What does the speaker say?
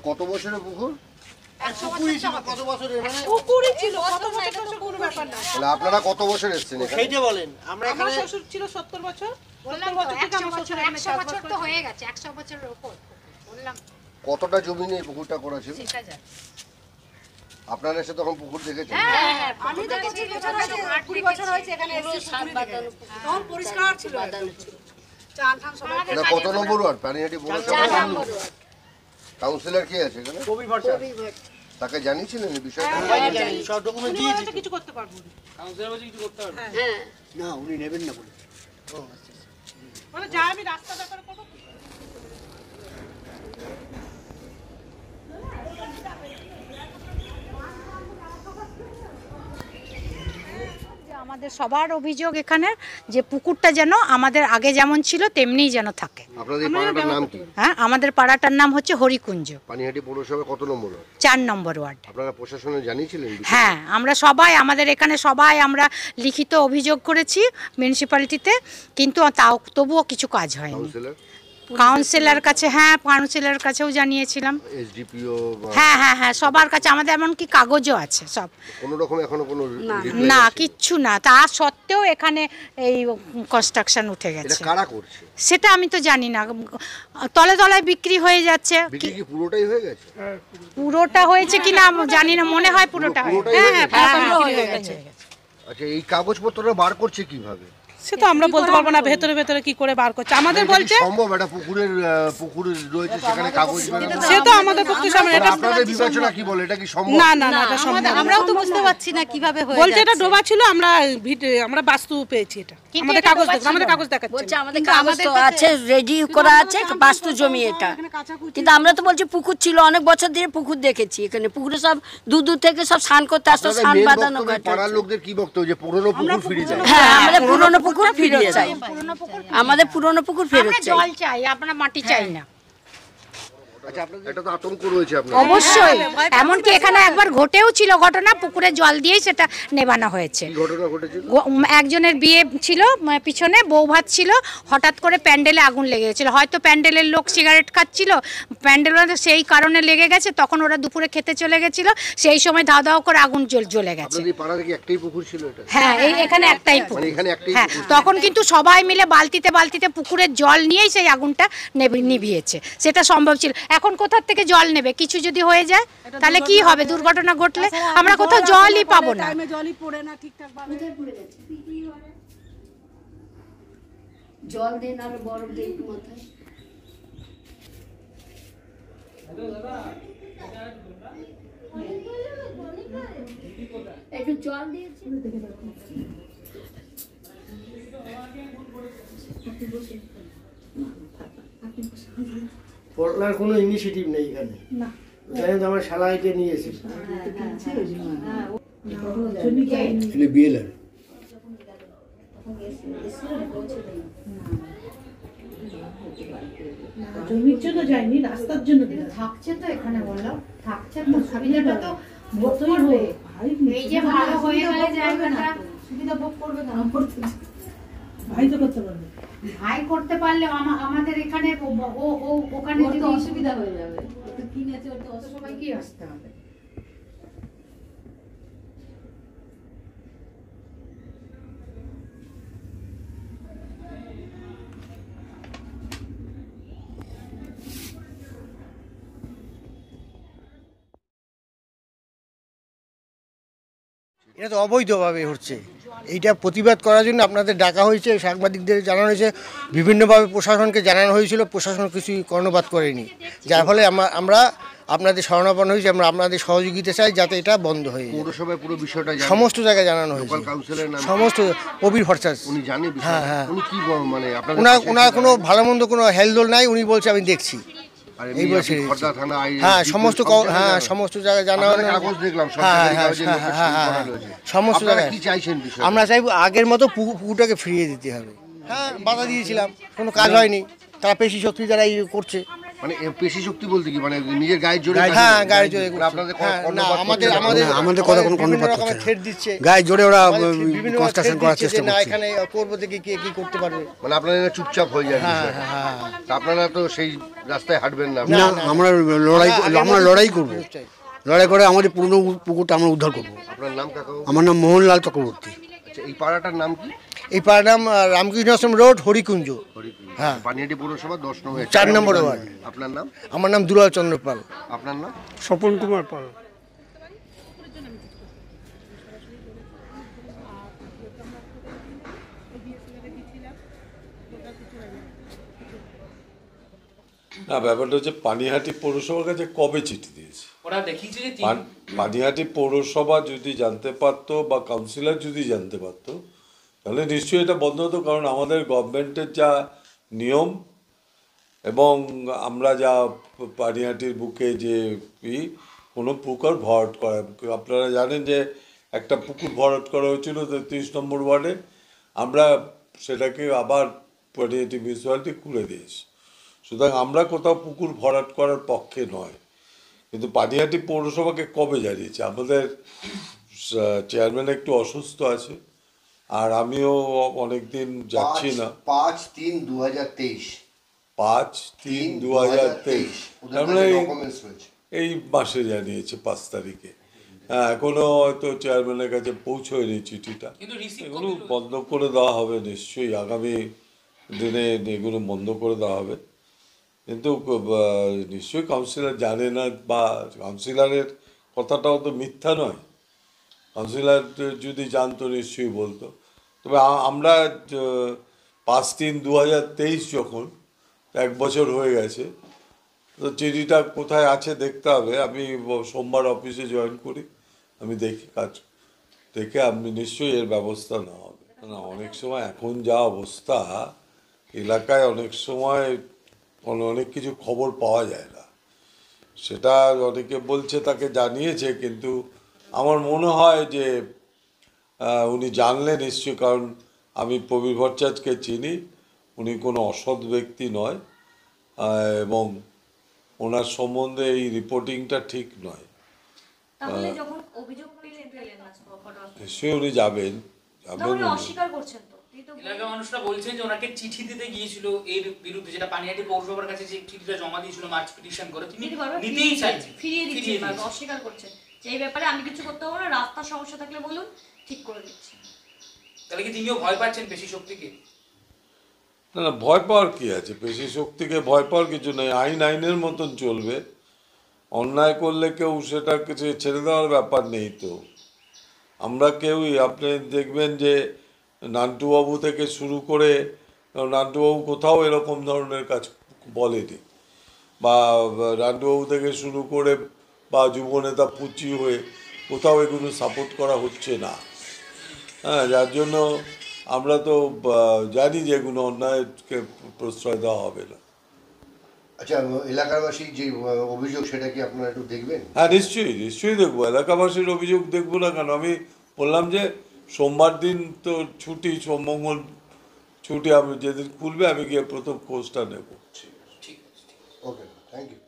কত বছরের পুকুর? আপনারা কত বছর এসেছেন? কতটা জমি নিয়ে পুকুরটা করা ছিল? আপনারা এসে তখন পুকুর দেখেছেন? কত নম্বর ওয়ার্ড? পানিহাটি পৌরসভা কাউন্সিলর কে আছে এখানে? কবি ভট্টাচার্য। তাকে জানিয়েছিলেন এই বিষয়টা? সব ডকুমেন্ট দিয়েছি। কিছু করতে পারবো না। কাউন্সিলর বলছে কিছু করতে পারবো না। না, উনি নেবেন না বলে। ও আচ্ছা। বলে যা আমি রাস্তা ব্যাপারে করব। আমাদের সবার অভিযোগ এখানে যে পুকুরটা যেন আমাদের আগে যেমন ছিল তেমনিই যেন থাকে। আপনাদের পাড়াটার নাম কি? হ্যাঁ, আমাদের পাড়াটার নাম হচ্ছে হরিকুঞ্জ। পানিহাটি পৌরসভা কত নম্বর ওয়ার্ড? 4 নম্বর ওয়ার্ড। আপনারা প্রশাসনে জানিয়েছিলেন? হ্যাঁ, আমরা সবাই আমাদের এখানে সবাই আমরা লিখিত অভিযোগ করেছি মিউনিসিপ্যালিটিতে, কিন্তু তবুও কিছু কাজ হয়নি। কাউন্সিলর কাছে, হ্যাঁ কাউন্সিলর কাছেও জানিয়েছিলাম, এসডিপিও, হ্যাঁ হ্যাঁ হ্যাঁ সবার কাছে, আমাদের এমনকি কাগজও আছে সব। কোনো রকম এখনো কোনো না কিচ্ছু না, তা সত্ত্বেও এখানে এই কনস্ট্রাকশন উঠে গেছে। এটা কারা করছে সেটা আমি তো জানি না, তলে তলায় বিক্রি হয়ে যাচ্ছে। বিক্রি কি পুরোটাই হয়ে গেছে? পুরোটা হয়েছে কিনা জানি না, মনে হয় পুরোটা হয়ে গেছে। আচ্ছা, এই কাগজপত্রটা বার করছে কিভাবে? সে তো আমরা বলতে পারবো না ভেতরে ভেতরে কি করে বার করছে। আমাদের বলছে সম্ভব এটা পুকুর রয়েছে সেখানে কাগজ, সে তো আমাদের পক্ষে সম্ভব। এটা আপনাদের বিবেচনা কি বলে এটা কি সম্ভব? না না না, এটা সম্ভব। আমরাও তো বুঝতে পারছি না কিভাবে হয়ে বলছে এটা ডোবা ছিল, আমরা বাস্তু পেয়েছি। এটা আমাদের কাগজ দেখো, আমাদের কাগজ দেখাচ্ছে। বলছে আমাদের কাগজ তো আছে, রেডি করা আছে, বাস্তু জমি এটা। কিন্তু আমরা তো বলছি পুকুর ছিল, অনেক বছর ধরে পুকুর দেখেছি এখানে। পুকুরে সব দূর দূর থেকে সব স্নান করতে আসতো, স্নান বাঁধানো কথা। পাড়ার লোকদের কি বক্তব্য যে পুরনো পুকুর ফিরে যায়? হ্যাঁ, আমাদের পুরনো পুকুর ফিরিয়ে চাই, আমাদের পুরনো পুকুর ফেরত চাই। জল চাই, আপনারা মাটি চাই না। আচ্ছা, আপনাদের এটা তো আতঙ্ক রয়েছে আপনাদের? অবশ্যই, এমনকি এখানে একবার ঘটেও ছিল ঘটনা, পুকুরে জল দিয়েই সেটা নেবানো হয়েছে। কি ঘটনা ঘটেছিল? একজনের বিয়ে ছিল, পিছনে বউ ভাত ছিল, হঠাৎ করে প্যান্ডেলে আগুন লেগে গেছিল। হয়তো প্যান্ডেলের লোক সিগারেট খাচ্ছিল, প্যান্ডেল সেই কারণে লেগে গেছে। তখন ওরা দুপুরে খেতে চলে গেছিল, সেই সময় দাও দাও করে আগুন জ্বলে গেছে। আপনাদের পাড়াতে কি একটাই পুকুর ছিল এটা? হ্যাঁ, এখানে একটাই পুকুর। এখানে একটাই হ্যাঁ, তখন কিন্তু সবাই মিলে বালতিতে বালতিতে পুকুরের জল নিয়েই সেই আগুনটা নিভিয়েছে। সেটা সম্ভব ছিল। এখন কোথা থেকে জল নেবে? কিছু যদি হয়ে যায় তাহলে কি হবে? দুর্ঘটনা ঘটলে আমরা কোথাও জলই পাবো না। জলই পড়ে না ঠিকঠাক ভাবে। জল দেন আর বরফ দেন মাথায়। একটু জল দিয়েছি। পড়লার কোনো ইনিশিয়েটিভ নেই এখানে। না, এখানে তো আমার শালা এটা নিয়েছি। বিএলআর জমির জন্য যায়নি, রাস্তার জন্য থাকছে তো এখানে, বললাম থাকছে তো, সুবিধাটা তো ভোগ করবে। এই যে ভালো হয়ে গেলে জায়গাটা সুবিধা ভোগ করবে না, ভাই তো করতে পারবে। ভাই করতে পারলে আমাদের এখানে ওখানে যদি অসুবিধা হয়ে যাবে, কিনেছে ওর তো সবাই কি আসতে হবে। এটা তো অবৈধভাবে হচ্ছে। এইটা প্রতিবাদ করার জন্য আপনাদের ডাকা হয়েছে, সাংবাদিকদের জানানো হয়েছে, বিভিন্নভাবে প্রশাসনকে জানানো হয়েছিল, প্রশাসন কিছুই কর্ণপাত করেনি, যার ফলে আমরা আপনাদের শরণাপন্ন হয়েছি। আমরা আপনাদের সহযোগিতা চাই যাতে এটা বন্ধ হয়ে যায়। পৌরসভায় পুরো বিষয়টা সমস্ত জায়গায় জানানো হয়েছে, কাউন্সিলরের নাম সমস্ত প্রবীর ভট্টাচার্য। উনি জানেন বিষয়টা? হ্যাঁ, হ্যাঁ। উনি কি মানে আপনাদের ওনার কোনো ভালো মন্দ কোনো হেলদোল নাই, উনি বলছে আমি দেখছি, এই বলছে। হ্যাঁ, সমস্ত জায়গায় জানানো, কাগজ দেখলাম, সমস্ত জায়গায়। কি চাইছেন বিষয়টা? আমরা চাইব আগের মতো পুকুরটাকে ফিরিয়ে দিতে হবে। হ্যাঁ, বাধা দিয়েছিলাম, কোনো কাজ হয়নি। তারা পেশি শক্তি যারা করছে, মানে পেশি শক্তি বলতে কি মানে নিজের গায়ের জোরে? হ্যাঁ, গায়ের জোরে। আপনাদের আমাদের কোনো থ্রেট দিচ্ছে, গায়ের জোরে ওরা কনস্ট্রাকশন করার চেষ্টা করছে। না, এখানে করবো থেকে কে কি করতে পারবে, মানে আপনারা চুপচাপ হয়ে যায়। আপনারা তো সেই রাস্তায় হাঁটবেন না? আমরা লড়াই করবো, লড়াই করে আমাদের পুরনো পুকুরটা আমরা উদ্ধার করবো। আপনার নাম কাকা? আমার নাম মোহনলাল চক্রবর্তী। আচ্ছা, এই পাড়াটার নাম কি? এই পাড়ার নাম রামকৃষ্ণ আশ্রম রোড, হরিকুঞ্জ। হ্যাঁ, পানিহাটি পৌরসভা 10 নম্বর 4 নম্বর ওয়ার্ড। আপনার নাম? আমার নাম দুলাল চন্দ্র পাল। আপনার নাম? স্বপন কুমার পাল। না, ব্যাপারটা হচ্ছে পানিহাটি পৌরসভার কাছে কবে চিঠি দিয়েছে ওরা দেখিয়েছে যে পানিহাটি পৌরসভা যদি জানতে পারতো বা কাউন্সিলর যদি জানতে পারতো তাহলে নিশ্চয়ই এটা বন্ধ হতো। কারণ আমাদের গভর্নমেন্টের যা নিয়ম এবং আমরা যা পানিহাটির বুকে যে কোনো পুকুর ভরাট করা, আপনারা জানেন যে একটা পুকুর ভরাট করা হয়েছিল 33 নম্বর ওয়ার্ডে, আমরা সেটাকে আবার পানিহাটি মিউনিসিপ্যালিটি খুলে দিয়েছি। সুতরাং আমরা কোথাও পুকুর ভরাট করার পক্ষে নয়, কিন্তু পানিহাটি পৌরসভাকে কবে জানিয়েছে? আমাদের চেয়ারম্যান একটু অসুস্থ আছে, আর আমিও অনেক দিন যাচ্ছি না। 5/3/2023 5/3/2023 এই মাসে জানিয়েছে 5 তারিখে। হ্যাঁ, এখনো হয়তো চেয়ারম্যানের কাছে পৌঁছয়নি চিঠিটা। এগুলো বন্ধ করে দেওয়া হবে নিশ্চয়ই, আগামী দিনে এগুলো বন্ধ করে দেওয়া হবে। কিন্তু নিশ্চয়ই কাউন্সিলর জানে না, বা কাউন্সিলরের কথাটাও তো মিথ্যা নয়। কাউন্সিলর যদি জানতো নিশ্চয়ই বলতো। তবে আমরা 5/3/2023 যখন 1 বছর হয়ে গেছে, তো চিঠিটা কোথায় আছে দেখতে হবে। আমি সোমবার অফিসে জয়েন করি, আমি দেখি, কাজ দেখে আমি নিশ্চয়ই এর ব্যবস্থা নেওয়া হবে। না, অনেক সময় এখন যা অবস্থা এলাকায়, অনেক সময় অনেক কিছু খবর পাওয়া যায় না। সেটা অনেকে বলছে তাকে জানিয়েছে, কিন্তু আমার মনে হয় যে উনি জানলে নিশ্চয়ই, কারণ আমি প্রবীর ভট্টাচার্যকে চিনি, উনি কোনো অসৎ ব্যক্তি নয়, এবং ওনার সম্বন্ধে এই রিপোর্টিংটা ঠিক নয়। নিশ্চয়ই উনি যাবেন। এলাকার মানুষরা বলছেন যে ওনাকে চিঠি দিতে গিয়েছিল এর বিরুদ্ধে, যেটা পানিহাটি পৌরসভার কাছে যে চিঠিটা জমা দিয়েছিল মার্চ পিটিশন করে, তিনি নিতেই চাইছেন, ফিরিয়ে দিচ্ছেন, অস্বীকার করছেন যে এই ব্যাপারে আমি কিছু করতে পারবো না, রাস্তার সমস্যা থাকলে বলুন, ঠিক করে দিচ্ছি। তাহলে কি তিনিও ভয় পাচ্ছেন পেশি শক্তিকে? না না, ভয় পাওয়ার কি আছে? পেশি শক্তিকে ভয় পাওয়ার কিছু নেই। আইনের মতন চলবে। অন্যায় করলে কেউ সেটাকে ছেড়ে দেওয়ার ব্যাপার নেই তো। আমরা কেউই, আপনি দেখবেন যে নান্টুবাবু থেকে শুরু করে, নান্টুবাবু কোথাও এরকম ধরনের কাজ বলেনি, বা নান্টুবাবু থেকে শুরু করে বা যুবনেতা পুচি হয়ে কোথাও এগুলো সাপোর্ট করা হচ্ছে না। হ্যাঁ, যার জন্য আমরা তো জানি যে এগুলো অন্যায়কে প্রশ্রয় দেওয়া হবে না। আচ্ছা, এলাকাবাসীর যে অভিযোগ সেটা কি আপনারা একটু দেখবেন? হ্যাঁ, নিশ্চয়ই দেখবো। এলাকাবাসীর অভিযোগ দেখবো না কেন? আমি বললাম যে সোমবার দিন তো ছুটি, সোমমঙ্গল ছুটি, আমি যেদিন খুলবে আমি গিয়ে প্রথম কোর্সটা নেব। ঠিক আছে, ওকে, থ্যাংক ইউ।